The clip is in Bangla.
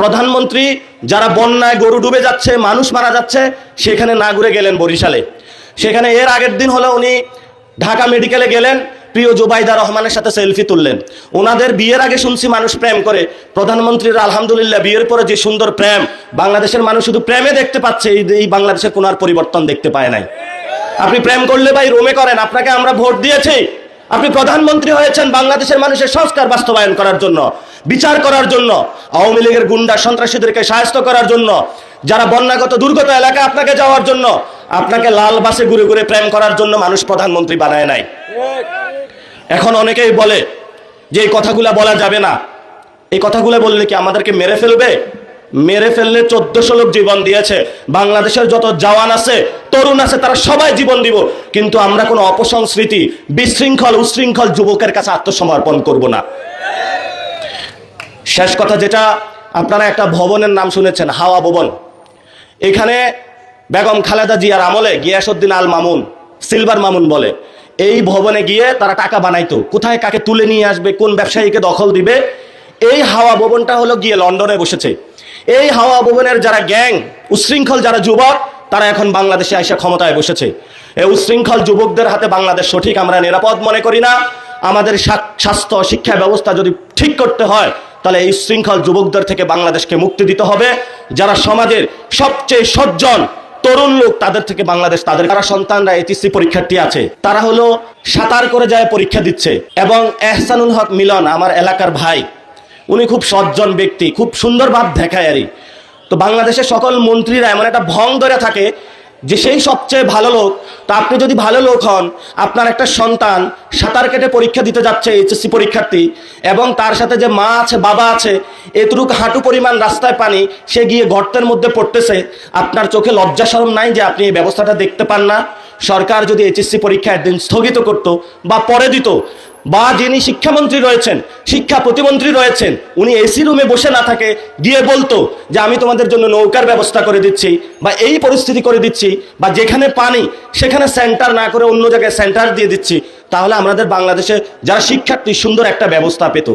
প্রধানমন্ত্রী যারা বন্যায় গরু ডুবে যাচ্ছে, মানুষ মারা যাচ্ছে, সেখানে না ঘুরে গেলেন বরিশালে। সেখানে এর আগের দিন হলো উনি ঢাকা মেডিকেলে গেলেন, প্রিয় জুবাইদা রহমানের সাথে সেলফি তুললেন। ওনাদের বিয়ের আগে শুনছি মানুষ প্রেম করে, প্রধানমন্ত্রীর আলহামদুলিল্লাহ বিয়ের পরে যে সুন্দর প্রেম, বাংলাদেশের মানুষ শুধু প্রেমে দেখতে পাচ্ছে, এই বাংলাদেশের কোনো আর পরিবর্তন দেখতে পায় নাই। আপনি প্রেম করলে ভাই রোমে করেন, আপনাকে আমরা ভোট দিয়েছি, আপনি প্রধানমন্ত্রী হয়েছেন বাংলাদেশের মানুষের সংস্কার বাস্তবায়ন করার জন্য, বিচার করার জন্য, আওয়ামী লীগের গুন্ডা সন্ত্রাসীদেরকে সাহায্য করার জন্য, যারা বন্যাগত দুর্গত এলাকায় আপনাকে যাওয়ার জন্য, আপনাকে লাল বাসে ঘুরে ঘুরে প্রেম করার জন্য মানুষ প্রধানমন্ত্রী বানায় নাই। এখন অনেকেই বলে যে এই কথাগুলা বলা যাবে না, এই কথাগুলো বললে কি আমাদেরকে মেরে ফেলবে? মেরে ফেললে 1400 লোক জীবন দিয়েছে, বাংলাদেশের যত জওয়ান আছে, তরুণ আছে, তারা সবাই জীবন দিব, কিন্তু আমরা কোনো অপসংস্কৃতি, বিশৃঙ্খল উশৃঙ্খল যুবকের কাছে আত্মসমর্পণ করব না। শেষ কথা যেটা, আপনারা একটা ভবনের নাম শুনেছেন, হাওয়া ভবন। এখানে বেগম খালেদা জিয়ার আমলে গিয়াসউদ্দিন আল মামুন, সিলভার মামুন বলে, এই ভবনে গিয়ে তারা টাকা বানাইতো, কোথায় কাকে তুলে নিয়ে আসবে, কোন ব্যবসায়ীকে দখল দিবে। এই হাওয়া ভবনটা হলো গিয়ে লন্ডনে বসেছে। এই হাওয়া ভবনের যারা গ্যাং, উশৃঙ্খল যারা যুবক, তারা এখন বাংলাদেশে এসে ক্ষমতায় বসেছে। এই উশৃঙ্খল যুবকদের হাতে বাংলাদেশ সঠিক আমরা নিরাপদ মনে করি না। আমাদের স্বাস্থ্য শিক্ষা ব্যবস্থা যদি ঠিক করতে হয়, তাহলে এই শৃঙ্খল যুবকদের থেকে বাংলাদেশকে মুক্তি দিতে হবে। যারা সমাজের সবচেয়ে সজ্জন তরুণ লোক, তাদের থেকে বাংলাদেশ, তাদের যারা সন্তানরা এইচএসসি পরীক্ষার্থী আছে, তারা হলো সাঁতার করে যায় পরীক্ষা দিচ্ছে। এবং এহসানুল হক মিলন আমার এলাকার ভাই, উনি খুব সজ্জন ব্যক্তি, খুব সুন্দর ভাব দেখায় আরই। তো বাংলাদেশের সকল মন্ত্রীরা এমন একটা ভং ধরে থাকে যে সেই সবচেয়ে ভালো লোক। তো আপনি যদি ভালো লোক হন, আপনার একটা সন্তান সাঁতার কেটে পরীক্ষা দিতে যাচ্ছে, এইচএসসি পরীক্ষার্থী, এবং তার সাথে যে মা আছে, বাবা আছে, এতটুকু হাঁটু পরিমাণ রাস্তায় পানি, সে গিয়ে গর্তের মধ্যে পড়তেছে, আপনার চোখে লজ্জা শরম নাই যে আপনি এই ব্যবস্থাটা দেখতে পান না? সরকার যদি এইচএসসি পরীক্ষা একদিন স্থগিত করত বা পরে দিত, বা যিনি শিক্ষামন্ত্রী রয়েছেন, শিক্ষা প্রতিমন্ত্রী রয়েছেন, উনি এসি রুমে বসে না থাকে গিয়ে বলতো যে আমি তোমাদের জন্য নৌকার ব্যবস্থা করে দিচ্ছি, বা এই পরিস্থিতি করে দিচ্ছি, বা যেখানে পানি সেখানে সেন্টার না করে অন্য জায়গায় সেন্টার দিয়ে দিচ্ছি, তাহলে আমাদের বাংলাদেশে যারা শিক্ষার্থী সুন্দর একটা ব্যবস্থা পেত।